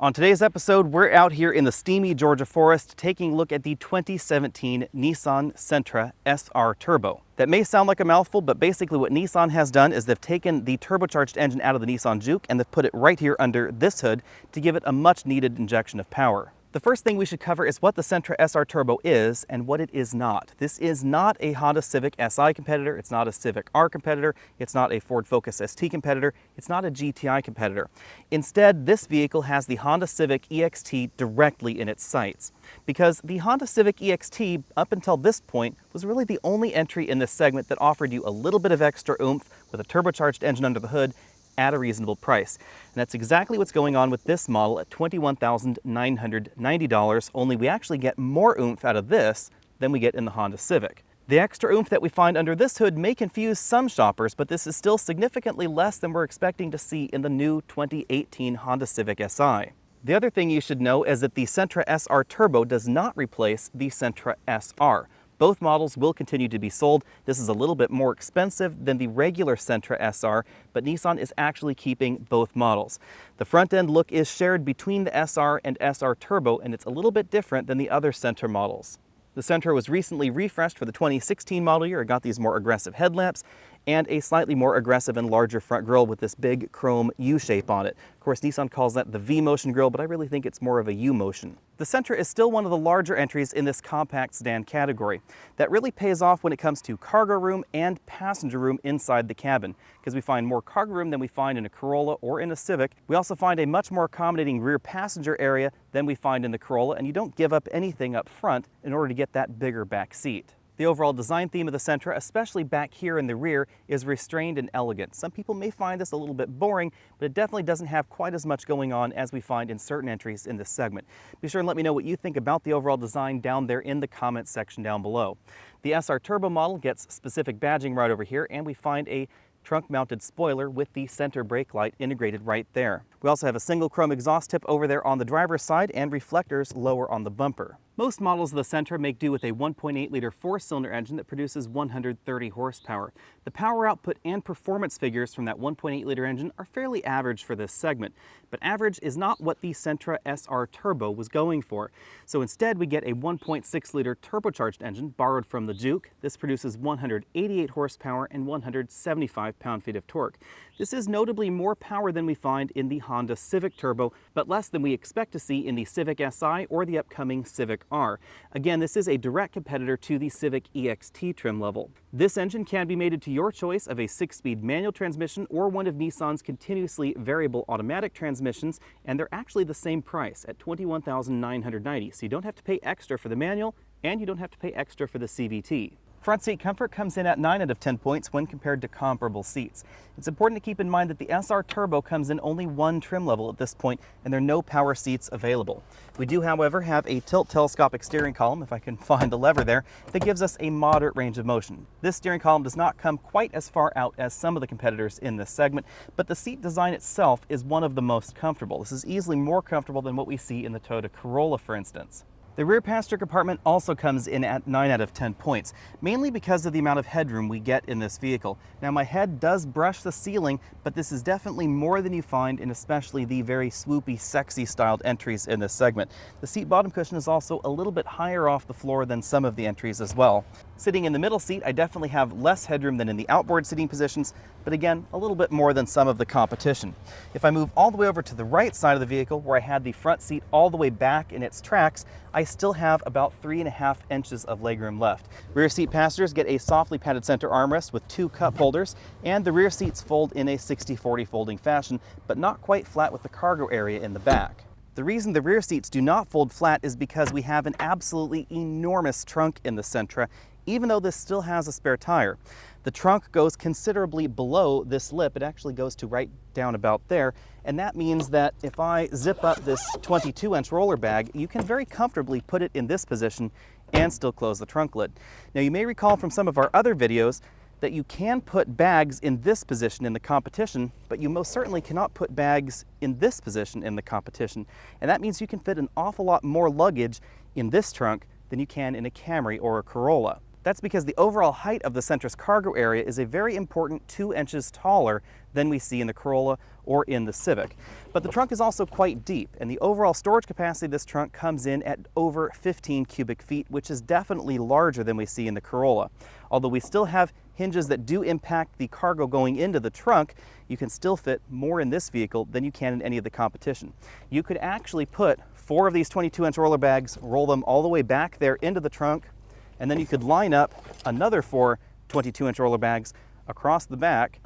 On today's episode, we're out here in the steamy Georgia forest taking a look at the 2017 Nissan Sentra SR Turbo. That may sound like a mouthful, but basically what Nissan has done is they've taken the turbocharged engine out of the Nissan Juke and they've put it right here under this hood to give it a much needed injection of power. The first thing we should cover is what the Sentra SR Turbo is and what it is not. This is not a Honda Civic Si competitor, it's not a Civic R competitor, it's not a Ford Focus ST competitor, it's not a GTI competitor. Instead, this vehicle has the Honda Civic EXT directly in its sights. Because the Honda Civic EXT, up until this point, was really the only entry in this segment that offered you a little bit of extra oomph with a turbocharged engine under the hood at a reasonable price. And that's exactly what's going on with this model at $21,990, only we actually get more oomph out of this than we get in the Honda Civic. The extra oomph that we find under this hood may confuse some shoppers, but this is still significantly less than we're expecting to see in the new 2018 Honda Civic Si. The other thing you should know is that the Sentra SR Turbo does not replace the Sentra SR. Both models will continue to be sold. This is a little bit more expensive than the regular Sentra SR, but Nissan is actually keeping both models. The front end look is shared between the SR and SR Turbo, and it's a little bit different than the other Sentra models. The Sentra was recently refreshed for the 2016 model year. It got these more aggressive headlamps and a slightly more aggressive and larger front grille with this big chrome U shape on it. Of course, Nissan calls that the V-motion grille, but I really think it's more of a U-motion. The Sentra is still one of the larger entries in this compact sedan category. That really pays off when it comes to cargo room and passenger room inside the cabin, because we find more cargo room than we find in a Corolla or in a Civic. We also find a much more accommodating rear passenger area than we find in the Corolla, and you don't give up anything up front in order to get that bigger back seat. The overall design theme of the Sentra, especially back here in the rear, is restrained and elegant. Some people may find this a little bit boring, but it definitely doesn't have quite as much going on as we find in certain entries in this segment. Be sure and let me know what you think about the overall design down there in the comments section down below. The SR Turbo model gets specific badging right over here, and we find a trunk-mounted spoiler with the center brake light integrated right there. We also have a single chrome exhaust tip over there on the driver's side and reflectors lower on the bumper. Most models of the Sentra make do with a 1.8-liter four-cylinder engine that produces 130 horsepower. The power output and performance figures from that 1.8-liter engine are fairly average for this segment, but average is not what the Sentra SR Turbo was going for. So instead, we get a 1.6-liter turbocharged engine borrowed from the Juke. This produces 188 horsepower and 175 pound-feet of torque. This is notably more power than we find in the Honda Civic Turbo, but less than we expect to see in the Civic Si or the upcoming Civic R. Again, this is a direct competitor to the Civic EXT trim level. This engine can be mated to your choice of a 6-speed manual transmission or one of Nissan's continuously variable automatic transmissions, and they're actually the same price at $21,990, so you don't have to pay extra for the manual and you don't have to pay extra for the CVT. Front seat comfort comes in at 9 out of 10 points when compared to comparable seats. It's important to keep in mind that the SR Turbo comes in only one trim level at this point, and there are no power seats available. We do, however, have a tilt telescopic steering column, if I can find the lever there, that gives us a moderate range of motion. This steering column does not come quite as far out as some of the competitors in this segment, but the seat design itself is one of the most comfortable. This is easily more comfortable than what we see in the Toyota Corolla, for instance. The rear passenger compartment also comes in at 9 out of 10 points, mainly because of the amount of headroom we get in this vehicle. Now, my head does brush the ceiling, but this is definitely more than you find in especially the very swoopy, sexy styled entries in this segment. The seat bottom cushion is also a little bit higher off the floor than some of the entries as well. Sitting in the middle seat, I definitely have less headroom than in the outboard sitting positions, but again, a little bit more than some of the competition. If I move all the way over to the right side of the vehicle, where I had the front seat all the way back in its tracks, I still have about 3.5 inches of legroom left. Rear seat passengers get a softly padded center armrest with 2 cup holders, and the rear seats fold in a 60-40 folding fashion, but not quite flat with the cargo area in the back. The reason the rear seats do not fold flat is because we have an absolutely enormous trunk in the Sentra, even though this still has a spare tire. The trunk goes considerably below this lip. It actually goes to right down about there, and that means that if I zip up this 22-inch roller bag, you can very comfortably put it in this position and still close the trunk lid. Now, you may recall from some of our other videos that you can put bags in this position in the competition, but you most certainly cannot put bags in this position in the competition, and that means you can fit an awful lot more luggage in this trunk than you can in a Camry or a Corolla. That's because the overall height of the Sentra's cargo area is a very important 2 inches taller than we see in the Corolla or in the Civic. But the trunk is also quite deep, and the overall storage capacity of this trunk comes in at over 15 cubic feet, which is definitely larger than we see in the Corolla. Although we still have hinges that do impact the cargo going into the trunk, you can still fit more in this vehicle than you can in any of the competition. You could actually put 4 of these 22-inch roller bags, roll them all the way back there into the trunk, and then you could line up another 4 22-inch roller bags across the back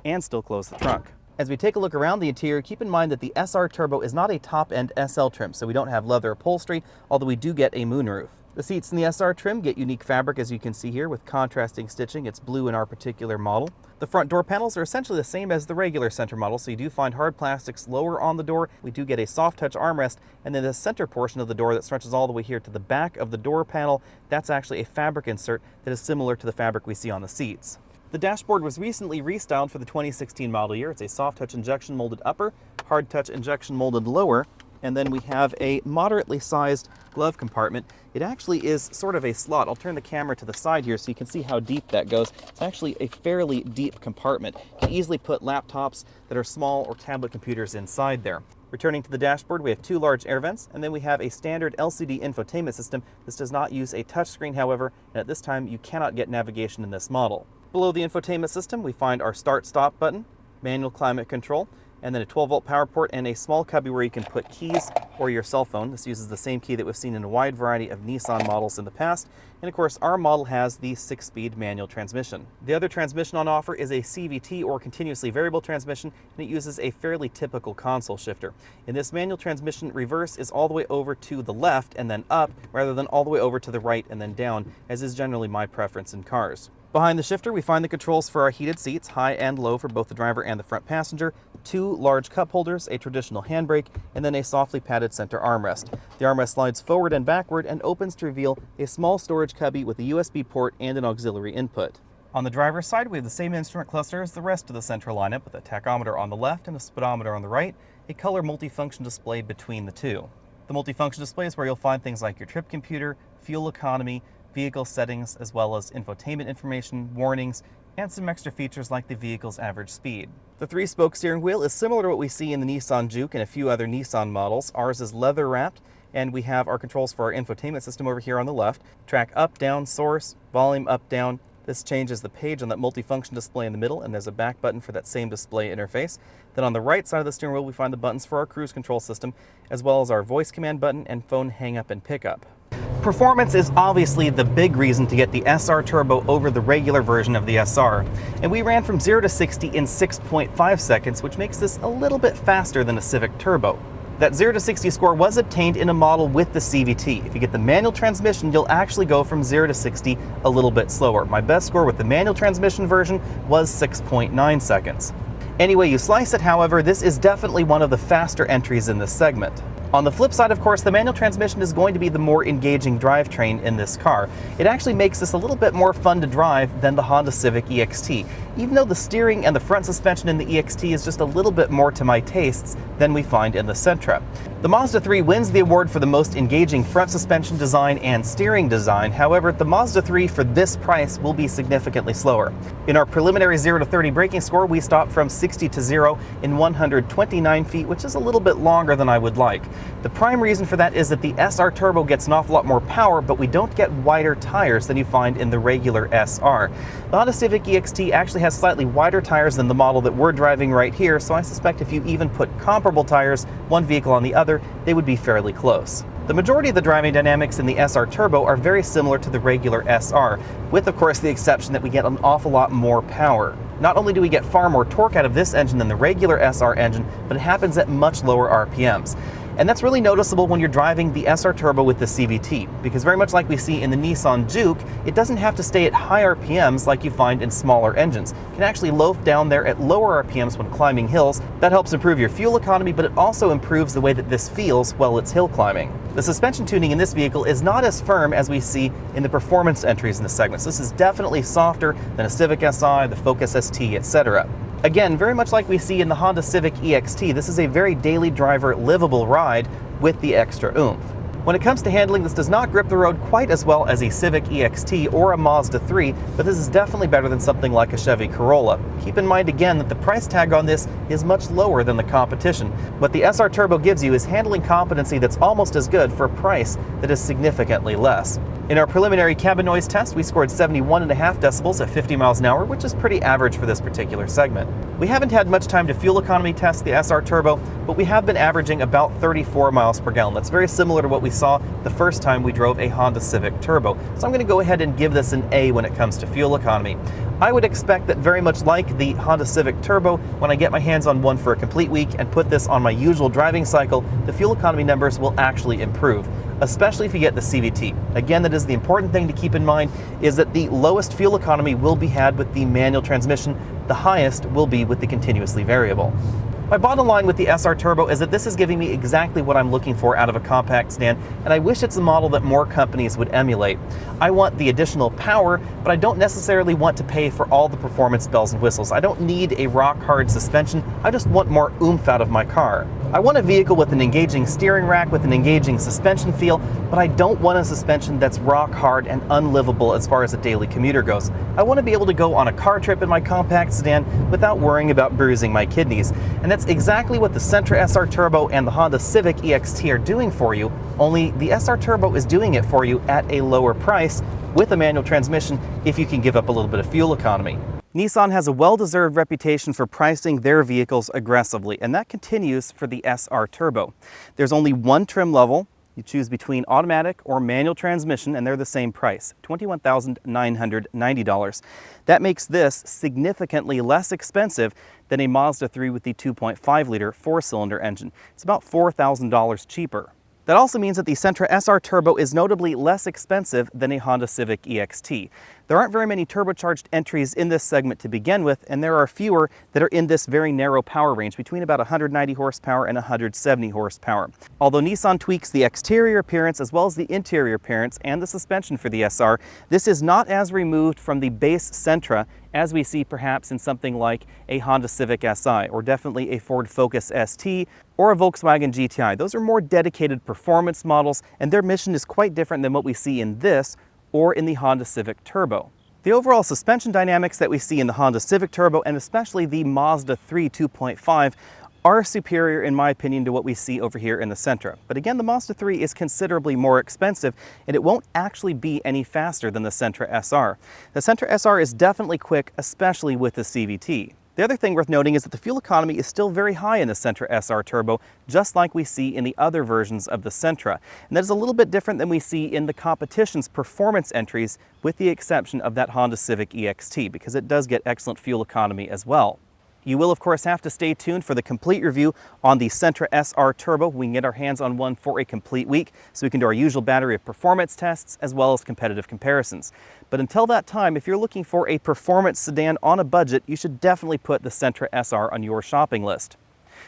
and still close the trunk. As we take a look around the interior, keep in mind that the SR Turbo is not a top-end SL trim, so we don't have leather upholstery, although we do get a moonroof. The seats in the SR trim get unique fabric, as you can see here, with contrasting stitching. It's blue in our particular model. The front door panels are essentially the same as the regular Sentra model, so you do find hard plastics lower on the door. We do get a soft touch armrest, and then the center portion of the door that stretches all the way here to the back of the door panel, that's actually a fabric insert that is similar to the fabric we see on the seats. The dashboard was recently restyled for the 2016 model year. It's a soft touch injection molded upper, hard touch injection molded lower, and then we have a moderately sized glove compartment. It actually is sort of a slot. I'll turn the camera to the side here so you can see how deep that goes. It's actually a fairly deep compartment. You can easily put laptops that are small or tablet computers inside there. Returning to the dashboard, we have 2 large air vents, and then we have a standard LCD infotainment system. This does not use a touchscreen, however, and at this time you cannot get navigation in this model. Below the infotainment system, we find our start-stop button, manual climate control, and then a 12-volt power port and a small cubby where you can put keys or your cell phone. This uses the same key that we've seen in a wide variety of Nissan models in the past. And of course, our model has the 6-speed manual transmission. The other transmission on offer is a CVT, or continuously variable transmission, and it uses a fairly typical console shifter. In this manual transmission, reverse is all the way over to the left and then up, rather than all the way over to the right and then down, as is generally my preference in cars. Behind the shifter, we find the controls for our heated seats, high and low for both the driver and the front passenger, 2 large cup holders, a traditional handbrake, and then a softly padded center armrest. The armrest slides forward and backward and opens to reveal a small storage cubby with a USB port and an auxiliary input. On the driver's side, we have the same instrument cluster as the rest of the Sentra lineup, with a tachometer on the left and a speedometer on the right, a color multifunction display between the two. The multifunction display is where you'll find things like your trip computer, fuel economy, vehicle settings, as well as infotainment information, warnings, and some extra features like the vehicle's average speed. The 3-spoke steering wheel is similar to what we see in the Nissan Juke and a few other Nissan models. Ours is leather wrapped, and we have our controls for our infotainment system over here on the left. Track up, down, source, volume up, down. This changes the page on that multifunction display in the middle, and there's a back button for that same display interface. Then on the right side of the steering wheel, we find the buttons for our cruise control system, as well as our voice command button and phone hang up and pickup. Performance is obviously the big reason to get the SR Turbo over the regular version of the SR, and we ran from 0 to 60 in 6.5 seconds, which makes this a little bit faster than a Civic Turbo. That 0 to 60 score was obtained in a model with the CVT. If you get the manual transmission, you'll actually go from 0 to 60 a little bit slower. My best score with the manual transmission version was 6.9 seconds. Any way you slice it, however, this is definitely one of the faster entries in this segment. On the flip side, of course, the manual transmission is going to be the more engaging drivetrain in this car. It actually makes this a little bit more fun to drive than the Honda Civic EXT, even though the steering and the front suspension in the EXT is just a little bit more to my tastes than we find in the Sentra. The Mazda 3 wins the award for the most engaging front suspension design and steering design. However, the Mazda 3 for this price will be significantly slower. In our preliminary 0 to 30 braking score, we stopped from 60 to 0 in 129 feet, which is a little bit longer than I would like. The prime reason for that is that the SR Turbo gets an awful lot more power, but we don't get wider tires than you find in the regular SR. The Honda Civic EXT actually has slightly wider tires than the model that we're driving right here, so I suspect if you even put comparable tires, one vehicle on the other, they would be fairly close. The majority of the driving dynamics in the SR Turbo are very similar to the regular SR, with of course the exception that we get an awful lot more power. Not only do we get far more torque out of this engine than the regular SR engine, but it happens at much lower RPMs. And that's really noticeable when you're driving the SR Turbo with the CVT, because very much like we see in the Nissan Juke, it doesn't have to stay at high RPMs like you find in smaller engines. It can actually loaf down there at lower RPMs when climbing hills. That helps improve your fuel economy, but it also improves the way that this feels while it's hill climbing. The suspension tuning in this vehicle is not as firm as we see in the performance entries in this segment. So this is definitely softer than a Civic Si, the Focus ST, etc. Again, very much like we see in the Honda Civic EXT, this is a very daily driver livable ride with the extra oomph. When it comes to handling, this does not grip the road quite as well as a Civic EXT or a Mazda 3, but this is definitely better than something like a Chevy Corolla. Keep in mind again that the price tag on this is much lower than the competition. What the SR Turbo gives you is handling competency that's almost as good for a price that is significantly less. In our preliminary cabin noise test, we scored 71.5 decibels at 50 miles an hour, which is pretty average for this particular segment. We haven't had much time to fuel economy test the SR Turbo, but we have been averaging about 34 miles per gallon. That's very similar to what we saw the first time we drove a Honda Civic Turbo. So I'm going to go ahead and give this an A when it comes to fuel economy. I would expect that very much like the Honda Civic Turbo, when I get my hands on one for a complete week and put this on my usual driving cycle, the fuel economy numbers will actually improve, especially if you get the CVT. Again, that is the important thing to keep in mind, is that the lowest fuel economy will be had with the manual transmission, the highest will be with the continuously variable. My bottom line with the SR Turbo is that this is giving me exactly what I'm looking for out of a compact sedan, and I wish it's a model that more companies would emulate. I want the additional power, but I don't necessarily want to pay for all the performance bells and whistles. I don't need a rock-hard suspension, I just want more oomph out of my car. I want a vehicle with an engaging steering rack, with an engaging suspension feel, but I don't want a suspension that's rock hard and unlivable as far as a daily commuter goes. I want to be able to go on a car trip in my compact sedan without worrying about bruising my kidneys. And that's exactly what the Sentra SR Turbo and the Honda Civic EXT are doing for you, only the SR Turbo is doing it for you at a lower price with a manual transmission if you can give up a little bit of fuel economy. Nissan has a well-deserved reputation for pricing their vehicles aggressively, and that continues for the SR Turbo. There's only one trim level. You choose between automatic or manual transmission, and they're the same price, $21,990. That makes this significantly less expensive than a Mazda 3 with the 2.5-liter four-cylinder engine. It's about $4,000 cheaper. That also means that the Sentra SR Turbo is notably less expensive than a Honda Civic EXT. There aren't very many turbocharged entries in this segment to begin with, and there are fewer that are in this very narrow power range, between about 190 horsepower and 170 horsepower. Although Nissan tweaks the exterior appearance as well as the interior appearance and the suspension for the SR, this is not as removed from the base Sentra as we see perhaps in something like a Honda Civic Si, or definitely a Ford Focus ST, or a Volkswagen GTI. Those are more dedicated performance models, and their mission is quite different than what we see in this or in the Honda Civic Turbo. The overall suspension dynamics that we see in the Honda Civic Turbo, and especially the Mazda 3 2.5, are superior in my opinion to what we see over here in the Sentra. But again, the Mazda 3 is considerably more expensive, and it won't actually be any faster than the Sentra SR. The Sentra SR is definitely quick, especially with the CVT. The other thing worth noting is that the fuel economy is still very high in the Sentra SR Turbo, just like we see in the other versions of the Sentra. And that is a little bit different than we see in the competition's performance entries, with the exception of that Honda Civic EXT, because it does get excellent fuel economy as well. You will, of course, have to stay tuned for the complete review on the Sentra SR Turbo. We can get our hands on one for a complete week, so we can do our usual battery of performance tests as well as competitive comparisons. But until that time, if you're looking for a performance sedan on a budget, you should definitely put the Sentra SR on your shopping list.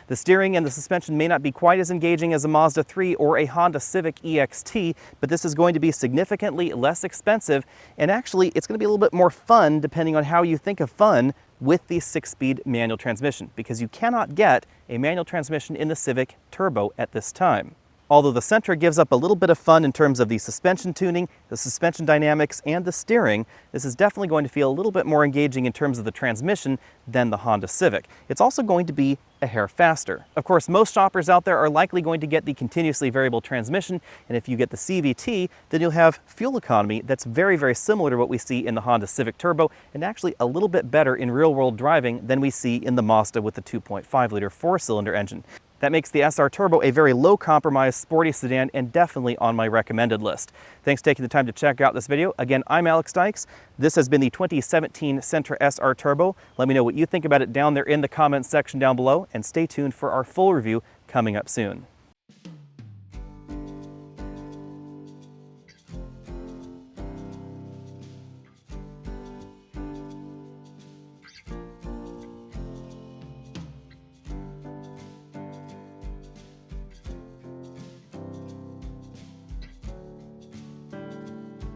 The steering and the suspension may not be quite as engaging as a Mazda 3 or a Honda Civic EXT, but this is going to be significantly less expensive, and actually it's going to be a little bit more fun, depending on how you think of fun, with the 6-speed manual transmission, because you cannot get a manual transmission in the Civic Turbo at this time. Although the Sentra gives up a little bit of fun in terms of the suspension tuning, the suspension dynamics, and the steering, this is definitely going to feel a little bit more engaging in terms of the transmission than the Honda Civic. It's also going to be a hair faster. Of course, most shoppers out there are likely going to get the continuously variable transmission, and if you get the CVT, then you'll have fuel economy that's very, very similar to what we see in the Honda Civic Turbo, and actually a little bit better in real-world driving than we see in the Mazda with the 2.5-liter four-cylinder engine. That makes the SR Turbo a very low-compromise, sporty sedan, and definitely on my recommended list. Thanks for taking the time to check out this video. Again, I'm Alex Dykes. This has been the 2017 Sentra SR Turbo. Let me know what you think about it down there in the comments section down below, and stay tuned for our full review coming up soon.